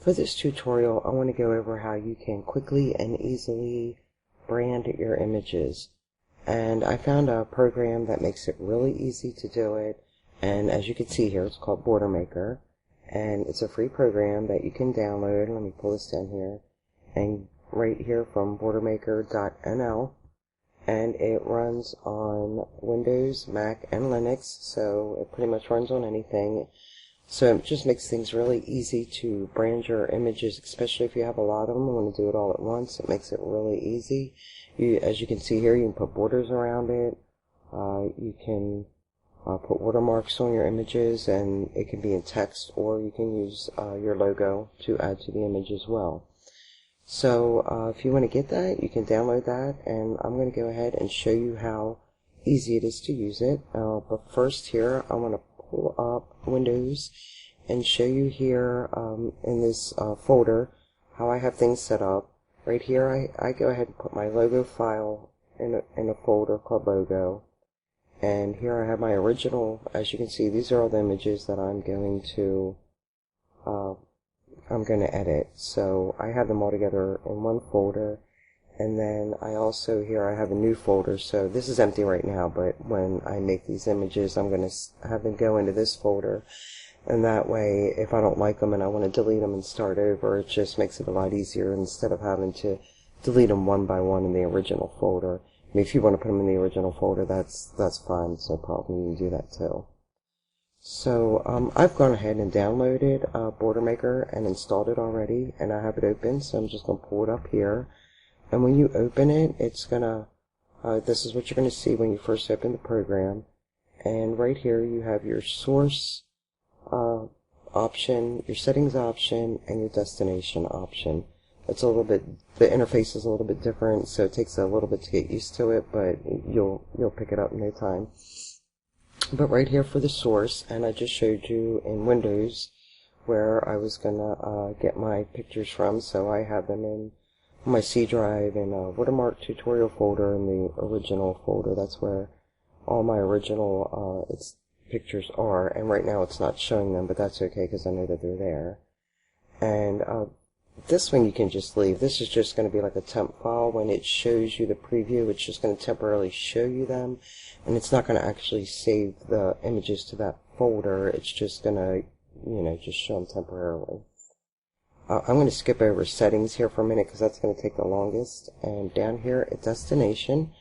For this tutorial, I want to go over how you can quickly and easily brand your images. And I found a program that makes it really easy to do it. And as you can see here, it's called Boilermaker. And it's a free program that you can download. Let me pull this down here. And right here from boilermaker.nl. And it runs on Windows, Mac, and Linux. So it pretty much runs on anything. So it just makes things really easy to brand your images, especially if you have a lot of them and want to do it all at once. It makes it really easy. As you can see here, you can put borders around it. You can put watermarks on your images, and it can be in text, or you can use your logo to add to the image as well. So if you want to get that, you can download that, and I'm going to go ahead and show you how easy it is to use it. But first here, I want to pull up Windows and show you here in this folder how I have things set up. Right here I go ahead and put my logo file in a folder called logo, and here I have my original. As you can see, these are all the images that I'm going to edit. So I have them all together in one folder. And then I also here I have a new folder, so this is empty right now, but when I make these images I'm going to have them go into this folder, and that way if I don't like them and I want to delete them and start over, it just makes it a lot easier instead of having to delete them one by one in the original folder. I mean, if you want to put them in the original folder, that's fine, it's no problem, you can do that too. So I've gone ahead and downloaded Boilermaker and installed it already, and I have it open, so I'm just going to pull it up here. And when you open it, it's gonna, this is what you're going to see when you first open the program. And right here you have your source option, your settings option, and your destination option. It's a little bit, the interface is a little bit different, so it takes a little bit to get used to it, but you'll pick it up in no time. But right here for the source, and I just showed you in Windows where I was gonna get my pictures from, so I have them in my C drive in a watermark tutorial folder in the original folder. That's where all my original pictures are, and right now it's not showing them, but that's okay because I know that they're there. And this one you can just leave. This is just going to be like a temp file. When it shows you the preview, it's just going to temporarily show you them, and it's not going to actually save the images to that folder. It's just going to, just show them temporarily. I'm going to skip over settings here for a minute because that's going to take the longest. And down here at destination,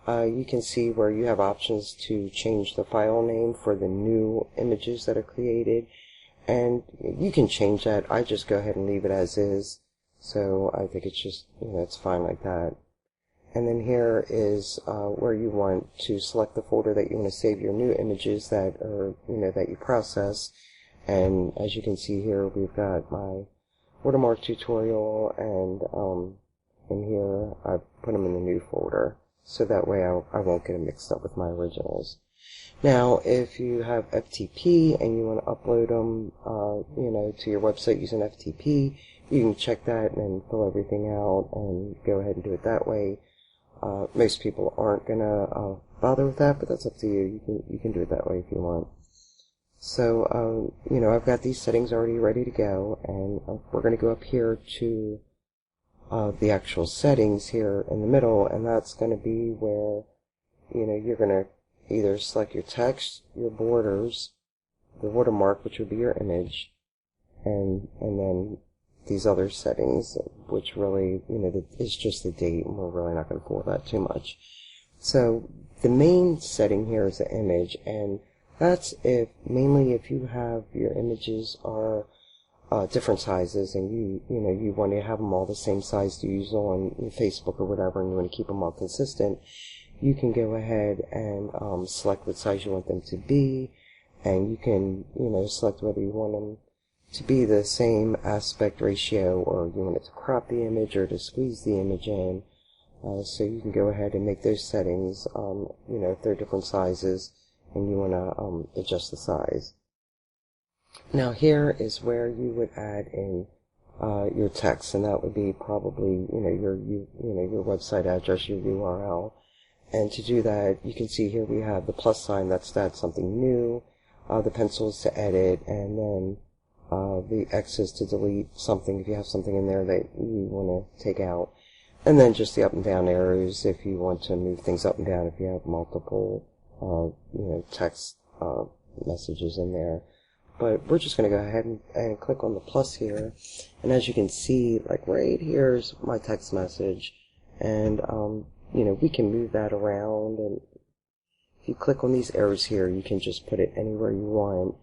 you can see where you have options to change the file name for the new images that are created. And you can change that. I just go ahead and leave it as is. So I think it's just, it's fine like that. And then here is where you want to select the folder that you want to save your new images that are, that you process. And as you can see here, we've got my watermark tutorial, and in here I put them in the new folder, so that way I won't get them mixed up with my originals. Now, if you have FTP and you want to upload them, to your website using FTP, you can check that and fill everything out and go ahead and do it that way. Most people aren't gonna bother with that, but that's up to you. You can do it that way if you want. So, I've got these settings already ready to go, and we're going to go up here to the actual settings here in the middle, and that's going to be where, you're going to either select your text, your borders, the watermark, which would be your image, and then these other settings, which really, is just the date, and we're really not going to fool that too much. So, the main setting here is the image, and that's mainly if you have your images are different sizes, and you want to have them all the same size to use on Facebook or whatever, and you want to keep them all consistent. You can go ahead and select what size you want them to be, and you can select whether you want them to be the same aspect ratio, or you want it to crop the image or to squeeze the image in. So you can go ahead and make those settings. If they're different sizes, and you want to adjust the size. Now here is where you would add in your text, and that would be probably your website address, your URL. And to do that, you can see here we have the plus sign, that's something new, the pencils to edit, and then The X is to delete something if you have something in there that you want to take out. And then just the up and down arrows if you want to move things up and down if you have multiple, text messages in there. But we're just going to go ahead and click on the plus here. And as you can see, like right here's my text message. And, we can move that around. And if you click on these arrows here, you can just put it anywhere you want.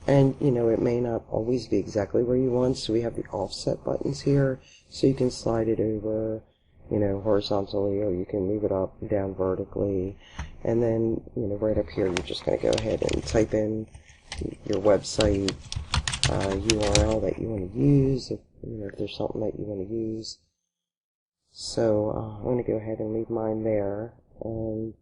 And, it may not always be exactly where you want. So we have the offset buttons here. So you can slide it over, horizontally, or you can move it up and down vertically. And then, right up here, you're just going to go ahead and type in your website URL that you want to use, if there's something that you want to use. So I'm going to go ahead and leave mine there. And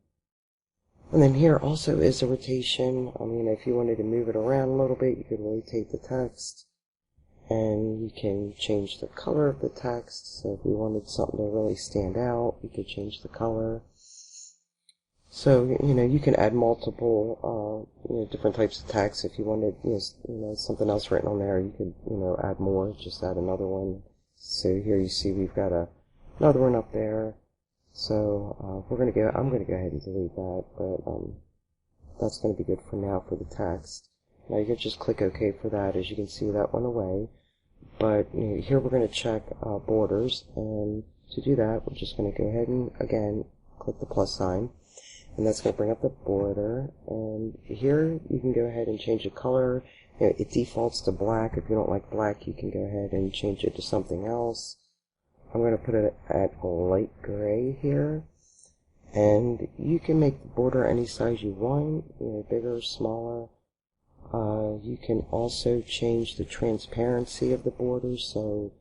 then here also is a rotation. If you wanted to move it around a little bit, you could rotate the text. And you can change the color of the text. So if you wanted something to really stand out, you could change the color. So, you can add multiple, different types of text. If you wanted, something else written on there, you could, add more, just add another one. So here you see we've got another one up there. So, I'm going to go ahead and delete that, but, that's going to be good for now for the text. Now you can just click OK for that. As you can see, that went away. But here we're going to check borders, and to do that, we're just going to go ahead and, again, click the plus sign. And that's going to bring up the border. And here you can go ahead and change the color. It defaults to black. If you don't like black, you can go ahead and change it to something else. I'm going to put it at light gray here. And you can make the border any size you want, bigger, smaller. You can also change the transparency of the border. So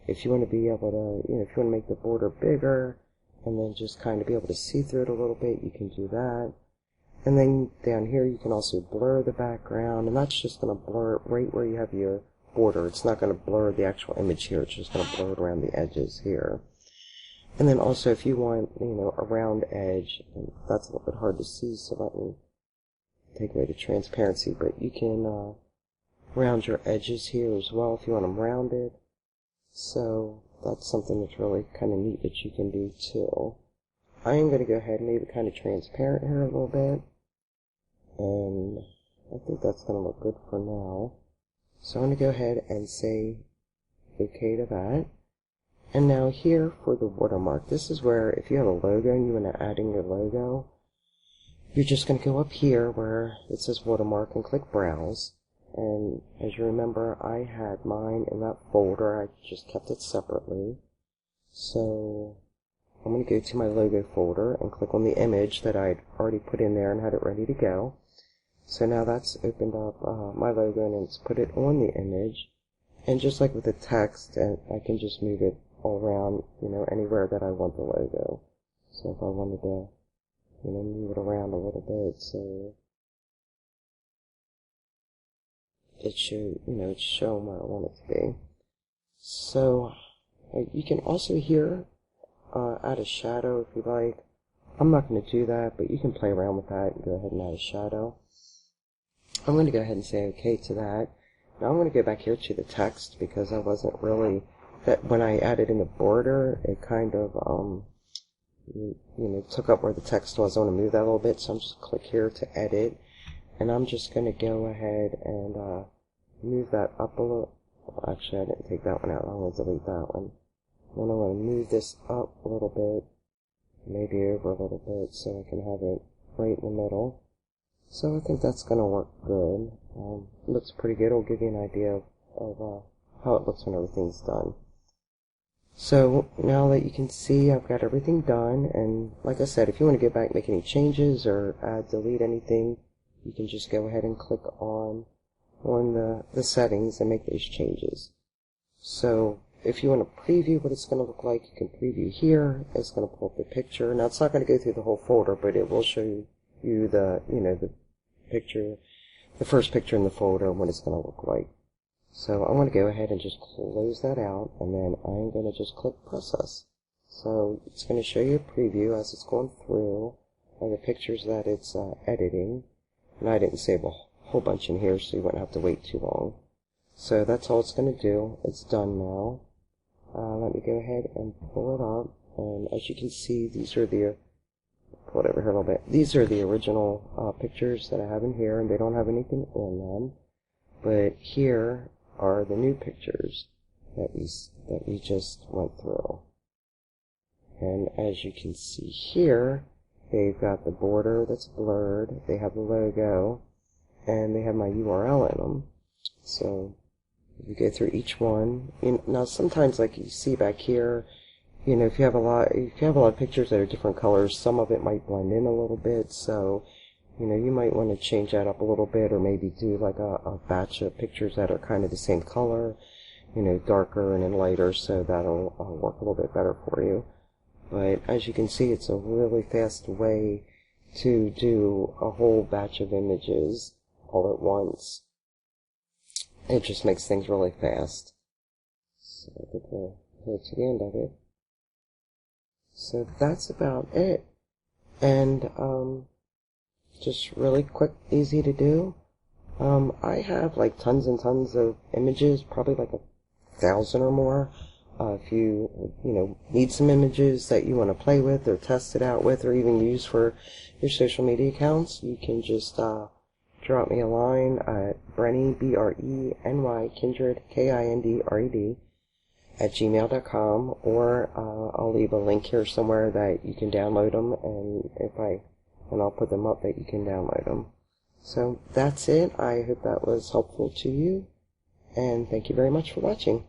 if you want to be able to, if you want to make the border bigger, and then just kind of be able to see through it a little bit, you can do that. And then down here you can also blur the background, and that's just going to blur it right where you have your border. It's not going to blur the actual image here, it's just going to blur it around the edges here. And then also if you want, a round edge, and that's a little bit hard to see, so let me take away the transparency, but you can round your edges here as well if you want them rounded. So that's something that's really kind of neat that you can do too. I am going to go ahead and leave it kind of transparent here a little bit. And I think that's going to look good for now. So I'm going to go ahead and say OK to that. And now here for the watermark, this is where if you have a logo and you want to add in your logo, you're just going to go up here where it says watermark and click browse. And as you remember, I had mine in that folder. I just kept it separately. So I'm going to go to my logo folder and click on the image that I'd already put in there and had it ready to go. So now that's opened up my logo and it's put it on the image. And just like with the text, I can just move it all around, anywhere that I want the logo. So if I wanted to, move it around a little bit, so it's showing where I want it to be. So you can also here add a shadow if you like. I'm not going to do that, but you can play around with that and go ahead and add a shadow. I'm going to go ahead and say OK to that. Now I'm going to go back here to the text because I wasn't really, that when I added in the border, it kind of took up where the text was. I want to move that a little bit, so I'm just click here to edit. And I'm just going to go ahead and move that up a little. Well, actually, I didn't take that one out. I'm going to delete that one. Then I'm going to move this up a little bit, maybe over a little bit, so I can have it right in the middle. So I think that's going to work good. It looks pretty good. It'll give you an idea of how it looks when everything's done. So now that you can see I've got everything done, and like I said, if you want to go back and make any changes or delete anything, you can just go ahead and click on the settings and make those changes. So if you want to preview what it's going to look like, you can preview here. It's going to pull up the picture. Now it's not going to go through the whole folder, but it will show you the the picture, the first picture in the folder, and what it's going to look like. So I'm going to go ahead and just close that out, and then I'm going to just click process. So it's going to show you a preview as it's going through of the pictures that it's editing. And I didn't save a whole bunch in here, so you wouldn't have to wait too long. So that's all it's going to do. It's done now. Let me go ahead and pull it up. And as you can see, these are the, pull it over here a little bit. These are the original pictures that I have in here, and they don't have anything in them. But here are the new pictures that we just went through. And as you can see here, they've got the border that's blurred, they have the logo, and they have my URL in them. So you go through each one. Now sometimes, like you see back here, if you have a lot of pictures that are different colors, some of it might blend in a little bit. So you might want to change that up a little bit, or maybe do like a batch of pictures that are kind of the same color, darker and then lighter, so that'll work a little bit better for you. But as you can see, it's a really fast way to do a whole batch of images all at once. It just makes things really fast. So I think we're here to the end of it. So that's about it. And just really quick, easy to do. I have like tons and tons of images, probably like 1,000 or more. If you need some images that you want to play with or test it out with or even use for your social media accounts, you can just drop me a line at Brenny, B-R-E-N-Y, Kindred, K-I-N-D-R-E-D, at gmail.com, or I'll leave a link here somewhere that you can download them, and I'll put them up that you can download them. So that's it. I hope that was helpful to you, and thank you very much for watching.